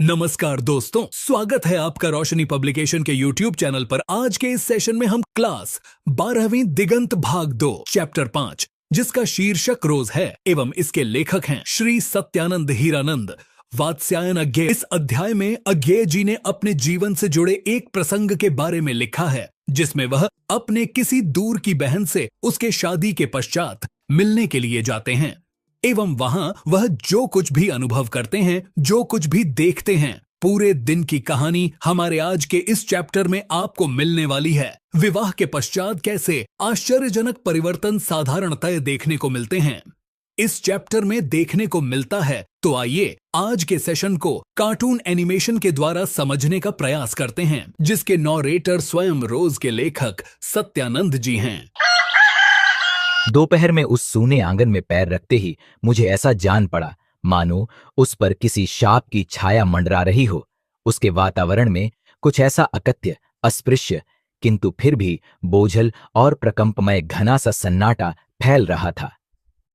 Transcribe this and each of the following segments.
नमस्कार दोस्तों, स्वागत है आपका रोशनी पब्लिकेशन के YouTube चैनल पर। आज के इस सेशन में हम क्लास 12वीं दिगंत भाग 2 चैप्टर 5 जिसका शीर्षक रोज है एवं इसके लेखक हैं श्री सत्यानंद हीरानंद वात्स्यायन अज्ञेय। इस अध्याय में अज्ञेय जी ने अपने जीवन से जुड़े एक प्रसंग के बारे में लिखा है जिसमें वह अपने किसी दूर की बहन से उसके शादी के पश्चात मिलने के लिए जाते हैं एवं वहां वह जो कुछ भी अनुभव करते हैं, जो कुछ भी देखते हैं, पूरे दिन की कहानी हमारे आज के इस चैप्टर में आपको मिलने वाली है। विवाह के पश्चात कैसे आश्चर्यजनक परिवर्तन साधारणतः देखने को मिलते हैं, इस चैप्टर में देखने को मिलता है। तो आइए आज के सेशन को कार्टून एनिमेशन के द्वारा समझने का प्रयास करते हैं, जिसके नॉरेटर स्वयं रोज के लेखक सत्यानंद जी हैं। दोपहर में उस सूने आंगन में पैर रखते ही मुझे ऐसा जान पड़ा मानो उस पर किसी शाप की छाया मंडरा रही हो। उसके वातावरण में कुछ ऐसा अकथ्य, अस्पृश्य किंतु फिर भी बोझल और प्रकंपमय घना सा सन्नाटा फैल रहा था।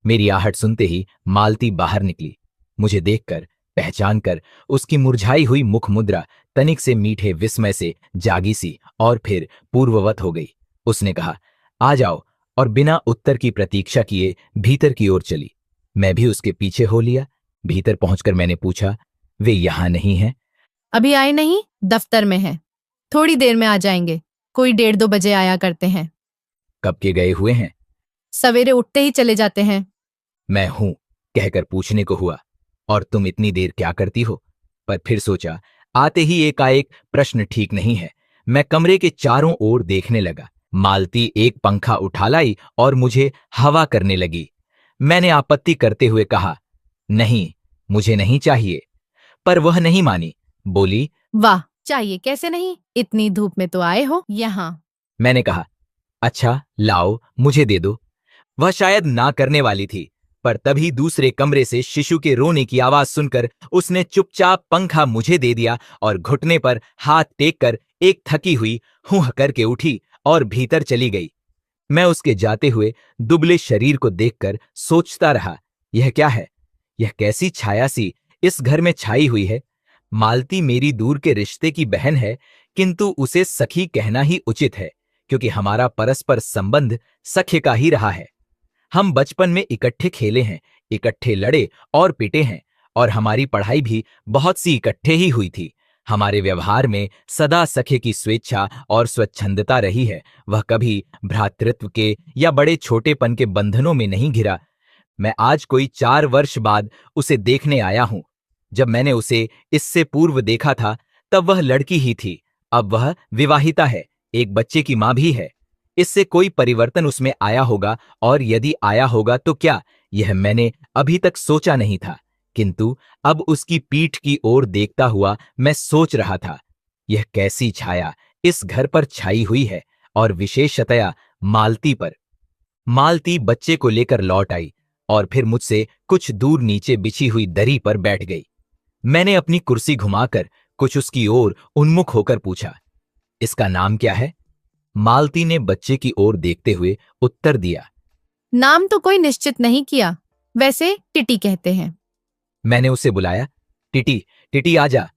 मेरी आहट सुनते ही मालती बाहर निकली। मुझे देखकर, पहचान कर उसकी मुरझाई हुई मुख मुद्रा तनिक से मीठे विस्मय से जागी सी और फिर पूर्ववत हो गई। उसने कहा, आ जाओ, और बिना उत्तर की प्रतीक्षा किए भीतर की ओर चली। मैं भी उसके पीछे हो लिया। भीतर पहुंचकर मैंने पूछा, वे यहां नहीं हैं? अभी आए नहीं, दफ्तर में हैं। थोड़ी देर में आ जाएंगे। कोई 1:30-2 बजे आया करते हैं। कब के गए हुए हैं? सवेरे उठते ही चले जाते हैं। मैं हूं कहकर पूछने को हुआ, और तुम इतनी देर क्या करती हो? पर फिर सोचा, आते ही एकाएक प्रश्न ठीक नहीं है। मैं कमरे के चारों ओर देखने लगा। मालती एक पंखा उठा लाई और मुझे हवा करने लगी। मैंने आपत्ति करते हुए कहा, नहीं, मुझे नहीं चाहिए। पर वह नहीं मानी। बोली, वाह, चाहिए कैसे नहीं, इतनी धूप में तो आए हो यहाँ। मैंने कहा, अच्छा लाओ, मुझे दे दो। वह शायद ना करने वाली थी, पर तभी दूसरे कमरे से शिशु के रोने की आवाज सुनकर उसने चुपचाप पंखा मुझे दे दिया और घुटने पर हाथ टेक कर एक थकी हुई हुँ करके उठी और भीतर चली गई। मैं उसके जाते हुए दुबले शरीर को देखकर सोचता रहा, यह क्या है? यह कैसी छाया सी इस घर में छाई हुई है? मालती मेरी दूर के रिश्ते की बहन है, किंतु उसे सखी कहना ही उचित है, क्योंकि हमारा परस्पर संबंध सखे का ही रहा है। हम बचपन में इकट्ठे खेले हैं, इकट्ठे लड़े और पिटे हैं, और हमारी पढ़ाई भी बहुत सी इकट्ठे ही हुई थी। हमारे व्यवहार में सदा सखे की स्वेच्छा और स्वच्छंदता रही है। वह कभी भ्रातृत्व के या बड़े छोटेपन के बंधनों में नहीं घिरा। मैं आज कोई 4 वर्ष बाद उसे देखने आया हूं। जब मैंने उसे इससे पूर्व देखा था तब वह लड़की ही थी। अब वह विवाहिता है, एक बच्चे की मां भी है। इससे कोई परिवर्तन उसमें आया होगा, और यदि आया होगा तो क्या, यह मैंने अभी तक सोचा नहीं था। किंतु अब उसकी पीठ की ओर देखता हुआ मैं सोच रहा था, यह कैसी छाया इस घर पर छाई हुई है, और विशेषतया मालती पर। मालती बच्चे को लेकर लौट आई और फिर मुझसे कुछ दूर नीचे बिछी हुई दरी पर बैठ गई। मैंने अपनी कुर्सी घुमाकर कुछ उसकी ओर उन्मुख होकर पूछा, इसका नाम क्या है? मालती ने बच्चे की ओर देखते हुए उत्तर दिया, नाम तो कोई निश्चित नहीं किया, वैसे टिटी कहते हैं। मैंने उसे बुलाया, टिटी, टिटी आजा।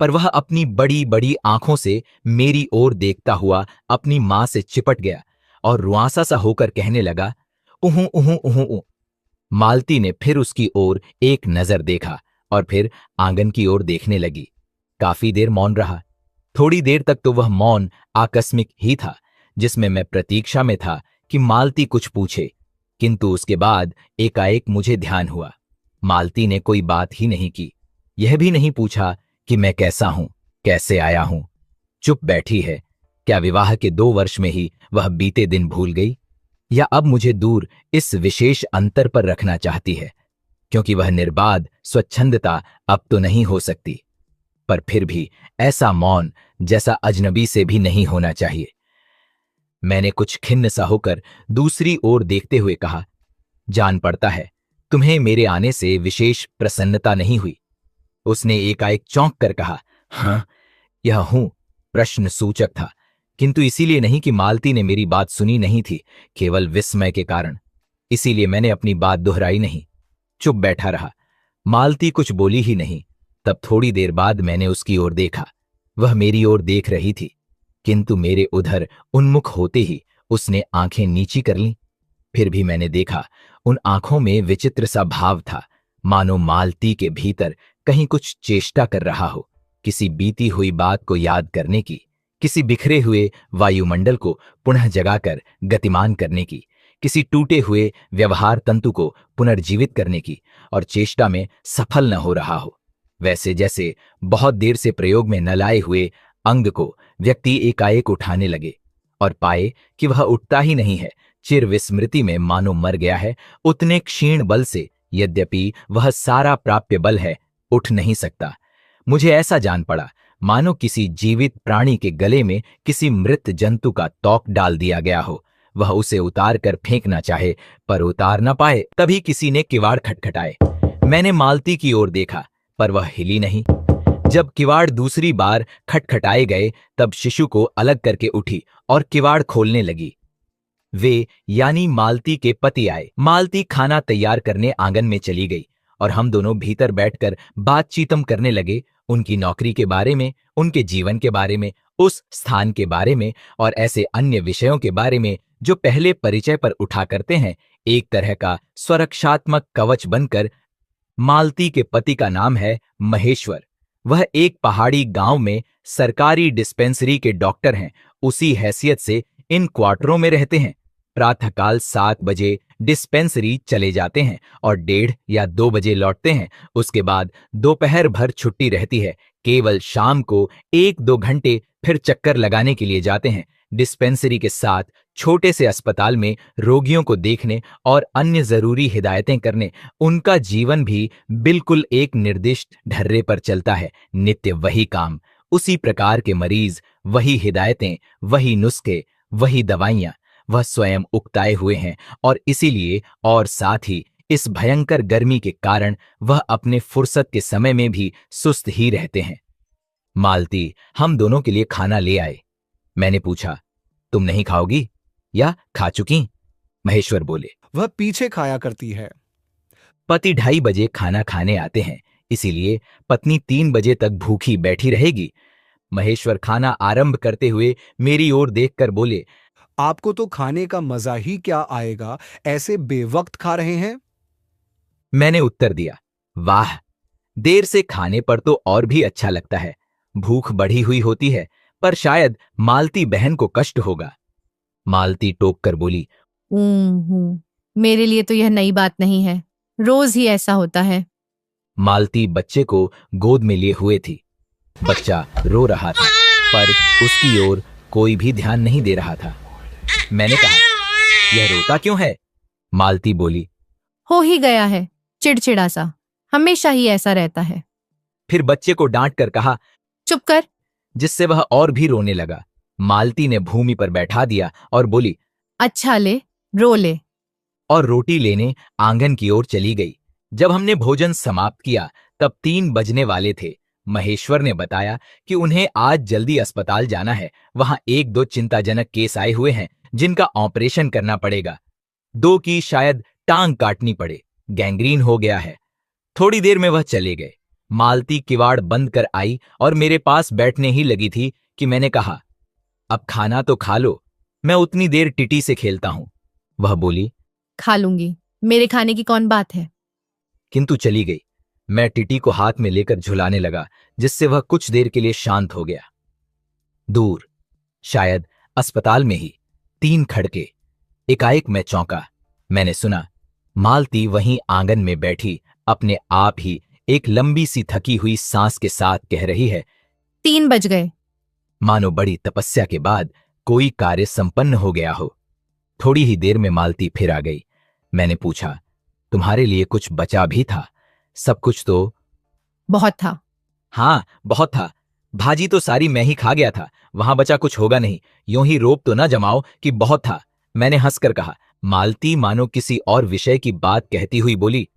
पर वह अपनी बड़ी बड़ी आंखों से मेरी ओर देखता हुआ अपनी मां से चिपट गया और रुआंसा सा होकर कहने लगा, उहू उहू उहू उ। मालती ने फिर उसकी ओर एक नजर देखा और फिर आंगन की ओर देखने लगी। काफी देर मौन रहा। थोड़ी देर तक तो वह मौन आकस्मिक ही था, जिसमें मैं प्रतीक्षा में था कि मालती कुछ पूछे, किंतु उसके बाद एकाएक मुझे ध्यान हुआ, मालती ने कोई बात ही नहीं की। यह भी नहीं पूछा कि मैं कैसा हूं, कैसे आया हूं। चुप बैठी है। क्या विवाह के 2 वर्ष में ही वह बीते दिन भूल गई, या अब मुझे दूर इस विशेष अंतर पर रखना चाहती है, क्योंकि वह निर्बाध स्वच्छंदता अब तो नहीं हो सकती। पर फिर भी ऐसा मौन जैसा अजनबी से भी नहीं होना चाहिए। मैंने कुछ खिन्न सा होकर दूसरी ओर देखते हुए कहा, जान पड़ता है तुम्हें मेरे आने से विशेष प्रसन्नता नहीं हुई। उसने एकाएक चौंक कर कहा, हाँ, यह हूं प्रश्न सूचक था, किंतु इसीलिए नहीं कि मालती ने मेरी बात सुनी नहीं थी, केवल विस्मय के कारण। इसीलिए मैंने अपनी बात दोहराई नहीं, चुप बैठा रहा। मालती कुछ बोली ही नहीं। तब थोड़ी देर बाद मैंने उसकी ओर देखा। वह मेरी ओर देख रही थी, किंतु मेरे उधर उन्मुख होते ही उसने आंखें नीची कर लीं। फिर भी मैंने देखा, उन आंखों में विचित्र सा भाव था, मानो मालती के भीतर कहीं कुछ चेष्टा कर रहा हो, किसी बीती हुई बात को याद करने की, किसी बिखरे हुए वायुमंडल को पुनः जगाकर गतिमान करने की, किसी टूटे हुए व्यवहार तंतु को पुनर्जीवित करने की, और चेष्टा में सफल न हो रहा हो। वैसे जैसे बहुत देर से प्रयोग में न लाए हुए अंग को व्यक्ति एकाएक उठाने लगे और पाए कि वह उठता ही नहीं है, चिर विस्मृति में मानो मर गया है, उतने क्षीण बल से, यद्यपि वह सारा प्राप्य बल है, उठ नहीं सकता। मुझे ऐसा जान पड़ा मानो किसी जीवित प्राणी के गले में किसी मृत जंतु का तौक डाल दिया गया हो। वह उसे उतार कर फेंकना चाहे पर उतार न पाए। तभी किसी ने किवाड़ खटखटाए। मैंने मालती की ओर देखा पर वह हिली नहीं। जब किवाड़ दूसरी बार खटखटाए गए तब शिशु को अलग करके उठी और किवाड़ खोलने लगी। वे यानी मालती के पति आए। मालती खाना तैयार करने आंगन में चली गई और हम दोनों भीतर बैठकर बातचीतम करने लगे, उनकी नौकरी के बारे में, उनके जीवन के बारे में, उस स्थान के बारे में और ऐसे अन्य विषयों के बारे में जो पहले परिचय पर उठा करते हैं। एक तरह का स्वरक्षात्मक कवच बनकर। मालती के पति का नाम है महेश्वर। वह एक पहाड़ी गांव में सरकारी डिस्पेंसरी के डॉक्टर हैं। उसी हैसियत से इन क्वार्टरों में रहते हैं। प्रातःकाल 7 बजे डिस्पेंसरी चले जाते हैं और 1:30 या 2 बजे लौटते हैं। उसके बाद दोपहर भर छुट्टी रहती है। केवल शाम को 1-2 घंटे फिर चक्कर लगाने के लिए जाते हैं। डिस्पेंसरी के साथ छोटे से अस्पताल में रोगियों को देखने और अन्य जरूरी हिदायतें करने। उनका जीवन भी बिल्कुल एक निर्दिष्ट ढर्रे पर चलता है। नित्य वही काम, उसी प्रकार के मरीज, वही हिदायतें, वही नुस्खे, वही दवाइयां। वह स्वयं उकताए हुए हैं और इसीलिए और साथ ही इस भयंकर गर्मी के कारण वह अपने फुर्सत के समय में भी सुस्त ही रहते हैं। मालती हम दोनों के लिए खाना ले आए। मैंने पूछा, तुम नहीं खाओगी या खा चुकी? महेश्वर बोले, वह पीछे खाया करती है। पति 2:30 बजे खाना खाने आते हैं, इसीलिए पत्नी 3 बजे तक भूखी बैठी रहेगी। महेश्वर खाना आरंभ करते हुए मेरी ओर देखकर बोले, आपको तो खाने का मजा ही क्या आएगा, ऐसे बेवक्त खा रहे हैं। मैंने उत्तर दिया, वाह, देर से खाने पर तो और भी अच्छा लगता है। भूख बढ़ी हुई होती है पर शायद मालती बहन को कष्ट होगा। मालती टोक कर बोली, मेरे लिए तो यह नई बात नहीं है, रोज ही ऐसा होता है। मालती बच्चे को गोद में लिए हुए थी। बच्चा रो रहा था पर उसकी ओर कोई भी ध्यान नहीं दे रहा था। मैंने कहा, यह रोता क्यों है? मालती बोली, हो ही गया है, चिड़चिड़ा सा, हमेशा ही ऐसा रहता है। फिर बच्चे को डांट कर कहा, चुप कर, जिससे वह और भी रोने लगा। मालती ने भूमि पर बैठा दिया और बोली, अच्छा ले, रो ले। और रोटी लेने आंगन की ओर चली गई। जब हमने भोजन समाप्त किया तब 3 बजने वाले थे। महेश्वर ने बताया कि उन्हें आज जल्दी अस्पताल जाना है। वहां 1-2 चिंताजनक केस आए हुए हैं जिनका ऑपरेशन करना पड़ेगा। 2 की शायद टांग काटनी पड़े, गैंग्रीन हो गया है। थोड़ी देर में वह चले गए। मालती किवाड़ बंद कर आई और मेरे पास बैठने ही लगी थी कि मैंने कहा, अब खाना तो खा लो, मैं उतनी देर टिटी से खेलता हूं। वह बोली, खा लूंगी, मेरे खाने की कौन बात है। किंतु चली गई। मैं टिटी को हाथ में लेकर झुलाने लगा, जिससे वह कुछ देर के लिए शांत हो गया। दूर, शायद अस्पताल में ही, 3 खड़के। एकाएक मैं चौंका। मैंने सुना मालती वहीं आंगन में बैठी अपने आप ही एक लंबी सी थकी हुई सांस के साथ कह रही है, 3 बज गए। मानो बड़ी तपस्या के बाद कोई कार्य संपन्न हो गया हो। थोड़ी ही देर में मालती फिर आ गई। मैंने पूछा, तुम्हारे लिए कुछ बचा भी था? सब कुछ तो? बहुत था। हाँ, बहुत था। भाजी तो सारी मैं ही खा गया था, वहां बचा कुछ होगा नहीं। यूं ही रोप तो न जमाओ कि बहुत था, मैंने हंसकर कहा। मालती मानो किसी और विषय की बात कहती हुई बोली,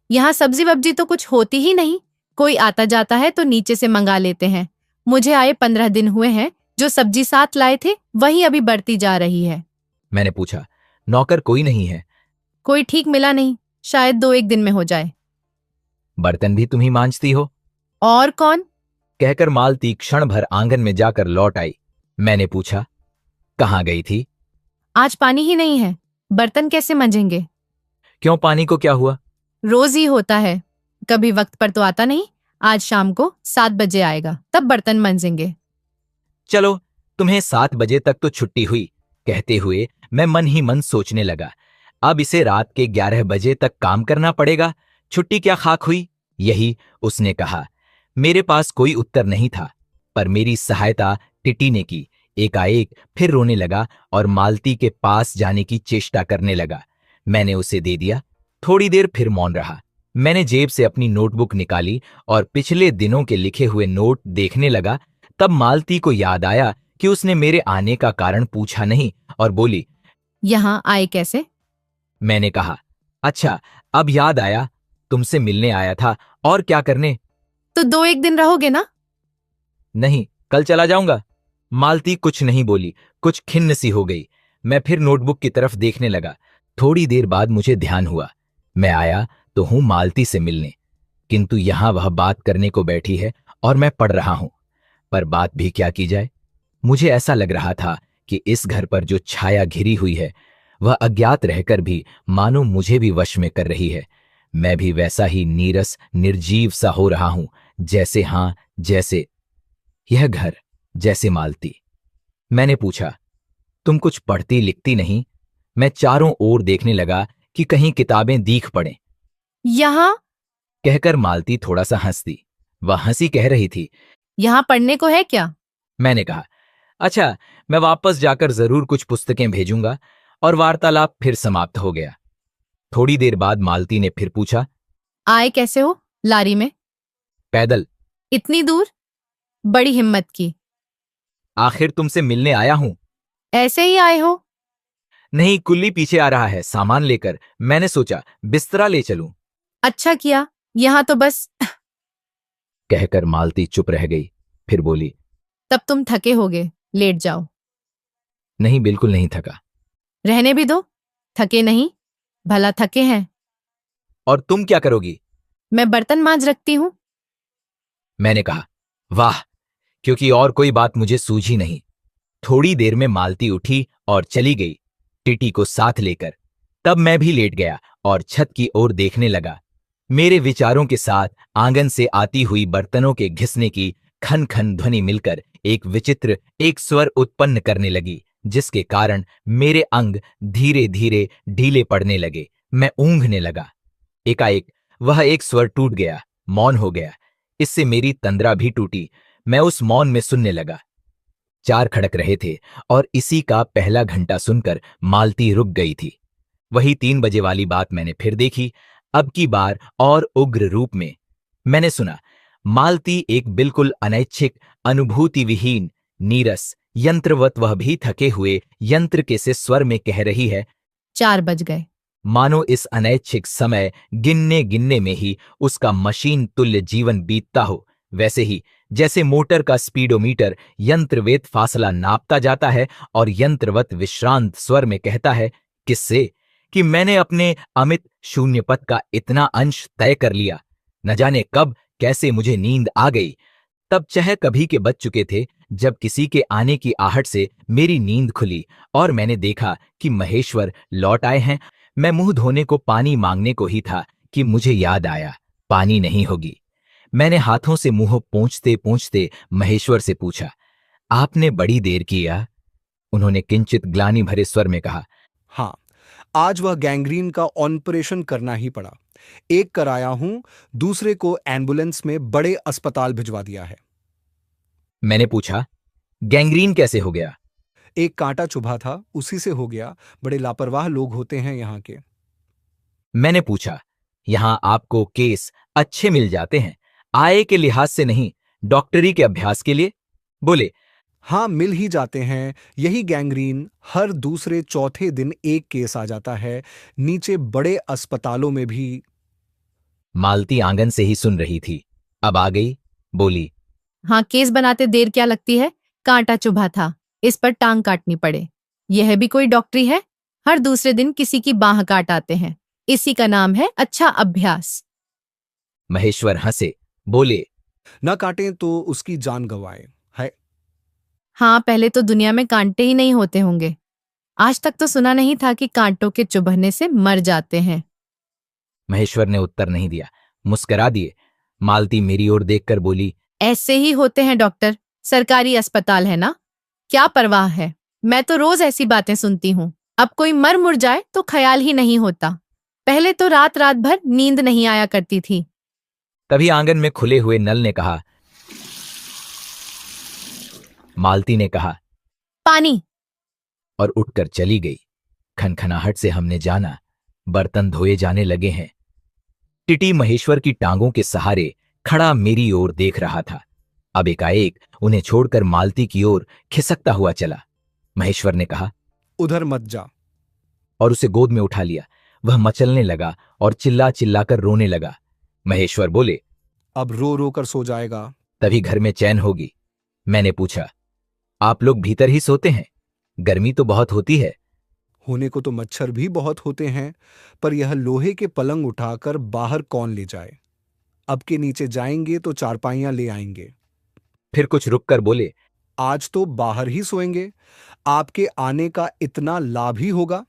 यहाँ सब्जी वब्जी तो कुछ होती ही नहीं, कोई आता जाता है तो नीचे से मंगा लेते हैं। मुझे आए 15 दिन हुए हैं, जो सब्जी साथ लाए थे वही अभी बढ़ती जा रही है। मैंने पूछा, नौकर कोई नहीं है? कोई ठीक मिला नहीं, शायद 2-1 दिन में हो जाए। बर्तन भी तुम ही मांजती हो? और कौन? कहकर मालती क्षण भर आंगन में जाकर लौट आई। मैंने पूछा, कहाँ गई थी? आज पानी ही नहीं है, बर्तन कैसे मंजेंगे? क्यों, पानी को क्या हुआ? रोज ही होता है, कभी वक्त पर तो आता नहीं। आज शाम को 7 बजे आएगा, तब बर्तन मंजेंगे। चलो, तुम्हें 7 बजे तक तो छुट्टी हुई। कहते हुए मैं मन ही मन सोचने लगा, अब इसे रात के 11 बजे तक काम करना पड़ेगा। छुट्टी क्या खाक हुई? यही उसने कहा। मेरे पास कोई उत्तर नहीं था, पर मेरी सहायता टिटी ने की। एकाएक फिर रोने लगा और मालती के पास जाने की चेष्टा करने लगा। मैंने उसे दे दिया। थोड़ी देर फिर मौन रहा। मैंने जेब से अपनी नोटबुक निकाली और पिछले दिनों के लिखे हुए नोट देखने लगा। तब मालती को याद आया कि उसने मेरे आने का कारण पूछा नहीं और बोली, यहाँ आए कैसे? मैंने कहा, अच्छा, अब याद आया, तुमसे मिलने आया था। और क्या करने? तो 2-1 दिन रहोगे ना? नहीं, कल चला जाऊंगा। मालती कुछ नहीं बोली, कुछ खिन्न सी हो गई। मैं फिर नोटबुक की तरफ देखने लगा। थोड़ी देर बाद मुझे ध्यान हुआ, मैं आया तो हूं मालती से मिलने, किंतु यहां वह बात करने को बैठी है और मैं पढ़ रहा हूं। पर बात भी क्या की जाए? मुझे ऐसा लग रहा था कि इस घर पर जो छाया घिरी हुई है वह अज्ञात रहकर भी मानो मुझे भी वश में कर रही है। मैं भी वैसा ही नीरस निर्जीव सा हो रहा हूं, जैसे यह घर, जैसे मालती। मैंने पूछा, तुम कुछ पढ़ती लिखती नहीं? मैं चारों ओर देखने लगा कि कहीं किताबें दीख पड़े। यहाँ? कहकर मालती थोड़ा सा हंसती। वह हंसी कह रही थी, यहाँ पढ़ने को है क्या? मैंने कहा, अच्छा, मैं वापस जाकर जरूर कुछ पुस्तकें भेजूंगा। और वार्तालाप फिर समाप्त हो गया। थोड़ी देर बाद मालती ने फिर पूछा, आए कैसे हो? लारी में? पैदल। इतनी दूर? बड़ी हिम्मत की। आखिर तुमसे मिलने आया हूं। ऐसे ही आए हो? नहीं, कुल्ली पीछे आ रहा है सामान लेकर। मैंने सोचा बिस्तरा ले चलूं। अच्छा किया, यहाँ तो बस। कहकर मालती चुप रह गई। फिर बोली, तब तुम थके होगे, लेट जाओ। नहीं, बिल्कुल नहीं थका। रहने भी दो, थके नहीं, भला थके हैं। और तुम क्या करोगी? मैं बर्तन मांज रखती हूँ। मैंने कहा, वाह, क्योंकि और कोई बात मुझे सूझी नहीं। थोड़ी देर में मालती उठी और चली गई, टिटी को साथ लेकर। तब मैं भी लेट गया और छत की ओर देखने लगा। मेरे विचारों के साथ आंगन से आती हुई बर्तनों के घिसने की खन खन ध्वनि मिलकर एक विचित्र एक स्वर उत्पन्न करने लगी, जिसके कारण मेरे अंग धीरे धीरे ढीले पड़ने लगे। मैं ऊँघने लगा। एकाएक वह एक स्वर टूट गया, मौन हो गया। इससे मेरी तंद्रा भी टूटी। मैं उस मौन में सुनने लगा। 4 खड़क रहे थे और इसी का पहला घंटा सुनकर मालती रुक गई थी। वही 3 बजे वाली बात मैंने फिर देखी, अब की बार और उग्र रूप में। मैंने सुना, मालती एक बिल्कुल अनैच्छिक, अनुभूति विहीन, नीरस, यंत्रवत, वह भी थके हुए यंत्र के से स्वर में कह रही है, 4 बज गए। मानो इस अनैच्छिक समय गिनने गिनने में ही उसका मशीन तुल्य जीवन बीतता हो। वैसे ही जैसे मोटर का स्पीडोमीटर यंत्रवेद फासला नापता जाता है और यंत्रवत विश्रांत स्वर में कहता है, किससे? कि मैंने अपने अमित शून्य पथ का इतना अंश तय कर लिया। न जाने कब कैसे मुझे नींद आ गई। तब चह कभी के बज चुके थे जब किसी के आने की आहट से मेरी नींद खुली और मैंने देखा कि महेश्वर लौट आए हैं। मैं मुंह धोने को पानी मांगने को ही था कि मुझे याद आया, पानी नहीं होगी। मैंने हाथों से मुंह पोंछते पोंछते महेश्वर से पूछा, आपने बड़ी देर किया? उन्होंने किंचित ग्लानि भरे स्वर में कहा, हाँ, आज वह गैंग्रीन का ऑपरेशन करना ही पड़ा। एक कराया हूं, दूसरे को एम्बुलेंस में बड़े अस्पताल भिजवा दिया है। मैंने पूछा, गैंग्रीन कैसे हो गया? एक कांटा चुभा था, उसी से हो गया। बड़े लापरवाह लोग होते हैं यहाँ के। मैंने पूछा, यहां आपको केस अच्छे मिल जाते हैं, आय के लिहाज से नहीं, डॉक्टरी के अभ्यास के लिए? बोले, हाँ, मिल ही जाते हैं। यही गैंग्रीन हर दूसरे चौथे दिन एक केस आ जाता है। नीचे बड़े अस्पतालों में भी। मालती आंगन से ही सुन रही थी, अब आ गई। बोली, हाँ, केस बनाते देर क्या लगती है? कांटा चुभा था, इस पर टांग काटनी पड़े, यह भी कोई डॉक्टरी है? हर दूसरे दिन किसी की बाह काट आते हैं, इसी का नाम है अच्छा अभ्यास। महेश्वर हंसे। बोले, न काटें तो उसकी जान गंवाए है। हाँ, पहले तो दुनिया में कांटे ही नहीं होते होंगे। आज तक तो सुना नहीं था कि कांटों के चुभने से मर जाते हैं। महेश्वर ने उत्तर नहीं दिया, मुस्कुरा दिए। मालती मेरी ओर देखकर बोली, ऐसे ही होते हैं डॉक्टर, सरकारी अस्पताल है ना, क्या परवाह है। मैं तो रोज ऐसी बातें सुनती हूँ। अब कोई मर मुर जाए तो ख्याल ही नहीं होता। पहले तो रात रात भर नींद नहीं आया करती थी। तभी आंगन में खुले हुए नल ने कहा। मालती ने कहा, पानी। और उठकर चली गई। खनखनाहट से हमने जाना बर्तन धोए जाने लगे हैं। टिटी महेश्वर की टांगों के सहारे खड़ा मेरी ओर देख रहा था। अब एकाएक उन्हें छोड़कर मालती की ओर खिसकता हुआ चला। महेश्वर ने कहा, उधर मत जा। और उसे गोद में उठा लिया। वह मचलने लगा और चिल्ला चिल्लाकर रोने लगा। महेश्वर बोले, अब रो रो कर सो जाएगा। तभी घर में चैन होगी। मैंने पूछा, आप लोग भीतर ही सोते हैं? गर्मी तो बहुत होती है। होने को तो मच्छर भी बहुत होते हैं, पर यह लोहे के पलंग उठाकर बाहर कौन ले जाए। अब के नीचे जाएंगे तो चारपाइयां ले आएंगे। फिर कुछ रुककर बोले, आज तो बाहर ही सोएंगे। आपके आने का इतना लाभ ही होगा।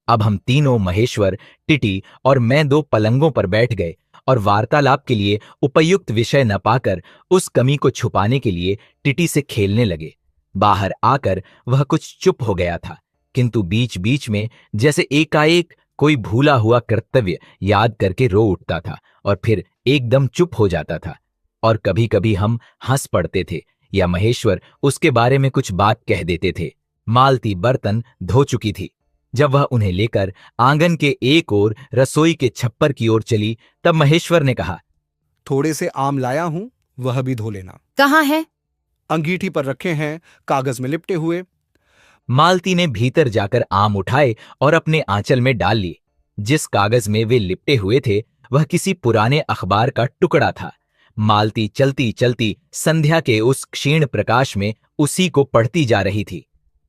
अब हम तीनों, महेश्वर, टिटी और मैं, दो पलंगों पर बैठ गए और वार्तालाप के लिए उपयुक्त विषय न पाकर उस कमी को छुपाने के लिए टिटी से खेलने लगे। बाहर आकर वह कुछ चुप हो गया था, किंतु बीच बीच में जैसे एकाएक कोई भूला हुआ कर्तव्य याद करके रो उठता था और फिर एकदम चुप हो जाता था। और कभी कभी हम हंस पड़ते थे या महेश्वर उसके बारे में कुछ बात कह देते थे। मालती बर्तन धो चुकी थी। जब वह उन्हें लेकर आंगन के एक ओर रसोई के छप्पर की ओर चली, तब महेश्वर ने कहा, थोड़े से आम लाया हूं, वह भी धो लेना। कहाँ है? अंगीठी पर रखे हैं, कागज में लिपटे हुए। मालती ने भीतर जाकर आम उठाए और अपने आंचल में डाल लिए। जिस कागज में वे लिपटे हुए थे वह किसी पुराने अखबार का टुकड़ा था। मालती चलती चलती संध्या के उस क्षीण प्रकाश में उसी को पढ़ती जा रही थी।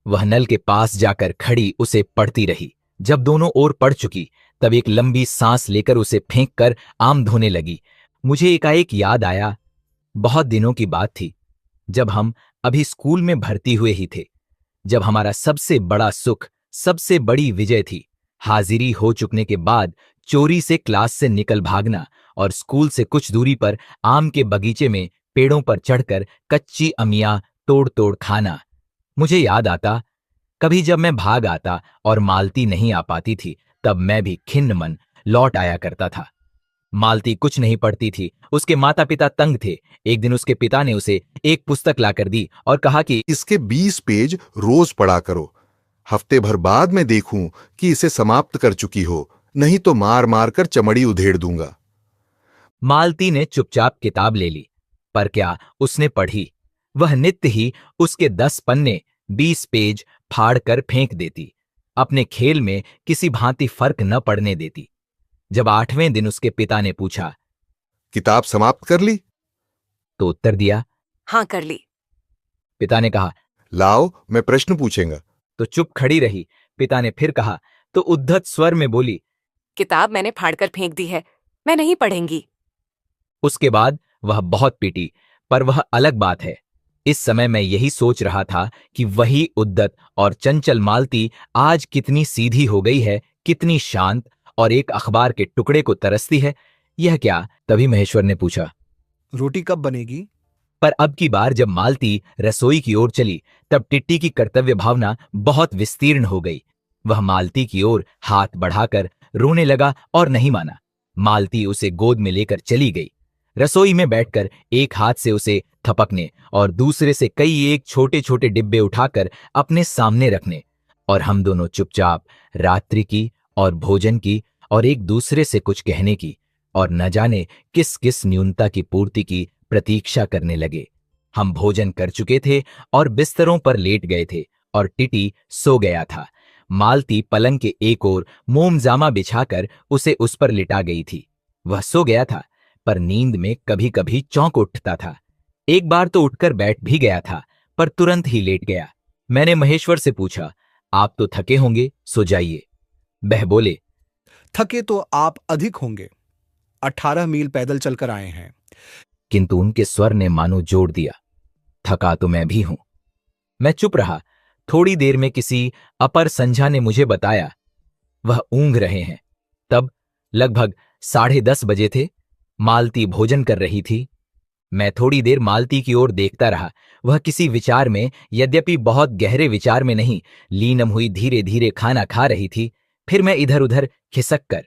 वह नल के पास जाकर खड़ी उसे पढ़ती रही। जब दोनों ओर पढ़ चुकी तब एक लंबी सांस लेकर उसे फेंक कर आम धोने लगी। मुझे एकाएक याद आया, बहुत दिनों की बात थी जब हम अभी स्कूल में भर्ती हुए ही थे, जब हमारा सबसे बड़ा सुख, सबसे बड़ी विजय थी हाजिरी हो चुकने के बाद चोरी से क्लास से निकल भागना और स्कूल से कुछ दूरी पर आम के बगीचे में पेड़ों पर चढ़कर कच्ची अमियां तोड़ तोड़ खाना। मुझे याद आता, कभी जब मैं भाग आता और मालती नहीं आ पाती थी तब मैं भी खिन्न मन लौट आया करता था। मालती कुछ नहीं पढ़ती थी, उसके माता पिता तंग थे। एक दिन उसके पिता ने उसे एक पुस्तक लाकर दी और कहा कि इसके 20 पेज रोज पढ़ा करो। हफ्ते भर बाद मैं देखूं कि इसे समाप्त कर चुकी हो, नहीं तो मार मार कर चमड़ी उधेड़ दूंगा। मालती ने चुपचाप किताब ले ली, पर क्या उसने पढ़ी? वह नित्य ही उसके 10 पन्ने 20 पेज फाड़ कर फेंक देती, अपने खेल में किसी भांति फर्क न पड़ने देती। जब 8वें दिन उसके पिता ने पूछा, किताब समाप्त कर ली? तो उत्तर दिया, हाँ कर ली। पिता ने कहा, लाओ मैं प्रश्न पूछेंगा। तो चुप खड़ी रही। पिता ने फिर कहा तो उद्धत स्वर में बोली, किताब मैंने फाड़कर फेंक दी है, मैं नहीं पढ़ेंगी। उसके बाद वह बहुत पीटी, पर वह अलग बात है। इस समय मैं यही सोच रहा था कि वही उद्दत और चंचल मालती आज कितनी सीधी हो गई है, कितनी शांत, और एक अखबार के टुकड़े को तरसती है। यह क्या? तभी महेश्वर ने पूछा, रोटी कब बनेगी? पर अब की बार जब मालती रसोई की ओर चली तब टिट्टी की कर्तव्य भावना बहुत विस्तीर्ण हो गई। वह मालती की ओर हाथ बढ़ाकर रोने लगा और नहीं माना। मालती उसे गोद में लेकर चली गई। रसोई में बैठकर एक हाथ से उसे थपकने और दूसरे से कई एक छोटे छोटे डिब्बे उठाकर अपने सामने रखने, और हम दोनों चुपचाप रात्रि की और भोजन की और एक दूसरे से कुछ कहने की और न जाने किस किस न्यूनता की पूर्ति की प्रतीक्षा करने लगे। हम भोजन कर चुके थे और बिस्तरों पर लेट गए थे और टिटी सो गया था। मालती पलंग के एक ओर मोमजामा बिछाकर उसे उस पर लिटा गई थी। वह सो गया था, पर नींद में कभी कभी चौंक उठता था। एक बार तो उठकर बैठ भी गया था, पर तुरंत ही लेट गया। मैंने महेश्वर से पूछा, आप तो थके होंगे, सो जाइए। वह बोले, थके तो आप अधिक होंगे, 18 मील पैदल चलकर आए हैं। किंतु उनके स्वर ने मानो जोड़ दिया। थका तो मैं भी हूं। मैं चुप रहा। थोड़ी देर में किसी अपर संझा ने मुझे बताया वह ऊँघ रहे हैं। तब लगभग 10:30 बजे थे। मालती भोजन कर रही थी। मैं थोड़ी देर मालती की ओर देखता रहा। वह किसी विचार में, यद्यपि बहुत गहरे विचार में नहीं, लीनम हुई धीरे धीरे खाना खा रही थी। फिर मैं इधर उधर खिसक कर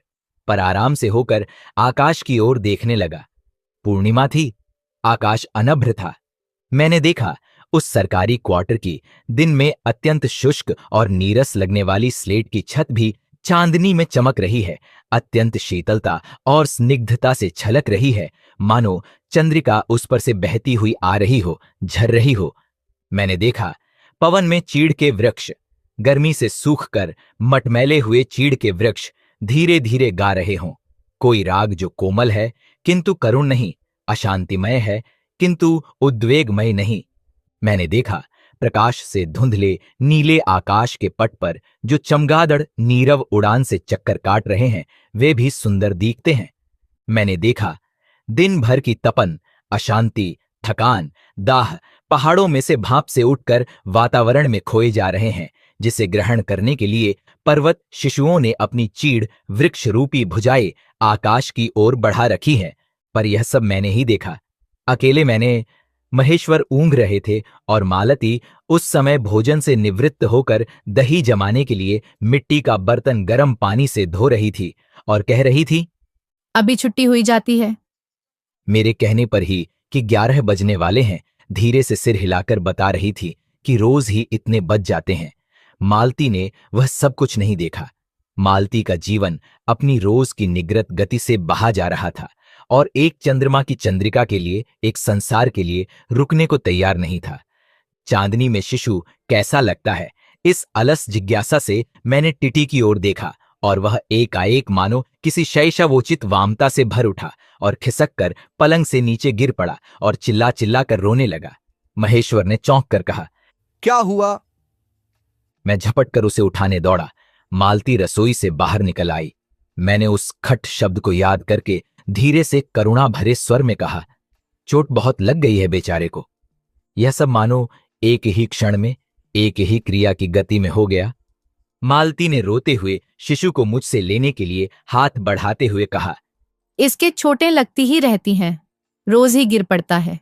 पर आराम से होकर आकाश की ओर देखने लगा। पूर्णिमा थी। आकाश अनभ्र था। मैंने देखा उस सरकारी क्वार्टर की दिन में अत्यंत शुष्क और नीरस लगने वाली स्लेट की छत भी चांदनी में चमक रही है। अत्यंत शीतलता और स्निग्धता से छलक रही है, मानो चंद्रिका उस पर से बहती हुई आ रही हो, झर रही हो। मैंने देखा पवन में चीड़ के वृक्ष, गर्मी से सूख कर मटमैले हुए चीड़ के वृक्ष धीरे धीरे गा रहे हों। कोई राग जो कोमल है किंतु करुण नहीं, अशांतिमय है किंतु उद्वेगमय नहीं। मैंने देखा प्रकाश से धुंधले नीले आकाश के पट पर जो चमगादड़ नीरव उड़ान से चक्कर काट रहे हैं, वे भी सुंदर दिखते हैं। मैंने देखा दिन भर की तपन, अशांति, थकान, दाह पहाड़ों में से भाप से उठकर वातावरण में खोए जा रहे हैं, जिसे ग्रहण करने के लिए पर्वत शिशुओं ने अपनी चीड़ वृक्ष रूपी भुजाएं आकाश की ओर बढ़ा रखी है। पर यह सब मैंने ही देखा, अकेले मैंने। महेश्वर ऊँघ रहे थे और मालती उस समय भोजन से निवृत्त होकर दही जमाने के लिए मिट्टी का बर्तन गर्म पानी से धो रही थी और कह रही थी, अभी छुट्टी हुई जाती है। मेरे कहने पर ही कि 11 बजने वाले हैं, धीरे से सिर हिलाकर बता रही थी कि रोज ही इतने बज जाते हैं। मालती ने वह सब कुछ नहीं देखा। मालती का जीवन अपनी रोज की निग्रत गति से बहा जा रहा था और एक चंद्रमा की चंद्रिका के लिए, एक संसार के लिए रुकने को तैयार नहीं था। चांदनी में शिशु कैसा लगता है, इस अलस जिज्ञासा से मैंने टिटी की ओर देखा और वह एकाएक मानो किसी शैशवोचित वामता से भर उठा और खिसक कर पलंग से नीचे गिर पड़ा और चिल्ला चिल्ला कर रोने लगा। महेश्वर ने चौंक कर कहा, क्या हुआ? मैं झपट कर उसे उठाने दौड़ा। मालती रसोई से बाहर निकल आई। मैंने उस खट शब्द को याद करके धीरे से करुणा भरे स्वर में कहा, चोट बहुत लग गई है बेचारे को। यह सब मानो एक ही क्षण में, एक ही क्रिया की गति में हो गया। मालती ने रोते हुए शिशु को मुझसे लेने के लिए हाथ बढ़ाते हुए कहा, इसके चोटें लगती ही रहती हैं, रोज ही गिर पड़ता है।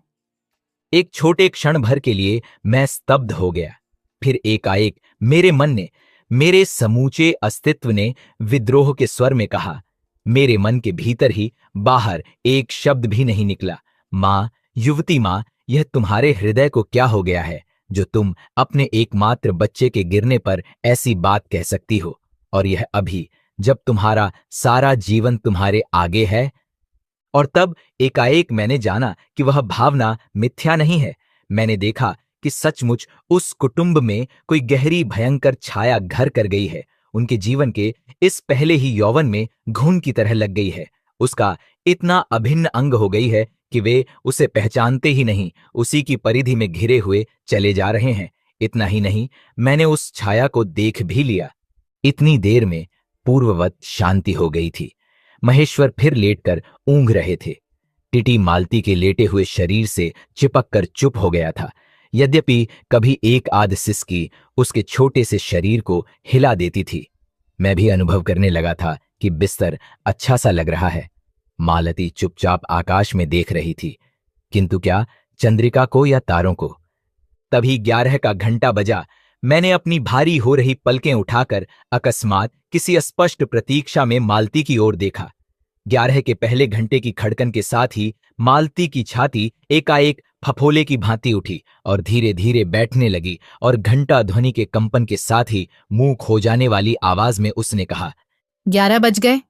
एक छोटे क्षण भर के लिए मैं स्तब्ध हो गया। फिर एकाएक मेरे मन ने, मेरे समूचे अस्तित्व ने विद्रोह के स्वर में कहा, मेरे मन के भीतर ही बाहर एक शब्द भी नहीं निकला, मां, युवती मां, यह तुम्हारे हृदय को क्या हो गया है जो तुम अपने एकमात्र बच्चे के गिरने पर ऐसी बात कह सकती हो, और यह अभी जब तुम्हारा सारा जीवन तुम्हारे आगे है। और तब एकाएक मैंने जाना कि वह भावना मिथ्या नहीं है। मैंने देखा कि सचमुच उस कुटुंब में कोई गहरी भयंकर छाया घर कर गई है। उनके जीवन के इस पहले ही यौवन में घुन की तरह लग गई है। उसका इतना अभिन्न अंग हो गई है कि वे उसे पहचानते ही नहीं, उसी की परिधि में घिरे हुए चले जा रहे हैं। इतना ही नहीं, मैंने उस छाया को देख भी लिया। इतनी देर में पूर्ववत शांति हो गई थी। महेश्वर फिर लेटकर ऊँघ रहे थे। टिटी मालती के लेटे हुए शरीर से चिपक कर चुप हो गया था। यद्यपि कभी एक आध सिसकी उसके छोटे से शरीर को हिला देती थी। मैं भी अनुभव करने लगा था कि बिस्तर अच्छा सा लग रहा है। मालती चुपचाप आकाश में देख रही थी, किंतु क्या चंद्रिका को या तारों को। तभी 11 का घंटा बजा। मैंने अपनी भारी हो रही पलकें उठाकर अकस्मात किसी अस्पष्ट प्रतीक्षा में मालती की ओर देखा। 11 के पहले घंटे की खड़कन के साथ ही मालती की छाती एकाएक फफोले की भांति उठी और धीरे धीरे बैठने लगी, और घंटा ध्वनि के कंपन के साथ ही मुंह खो जाने वाली आवाज में उसने कहा, 11 बज गए।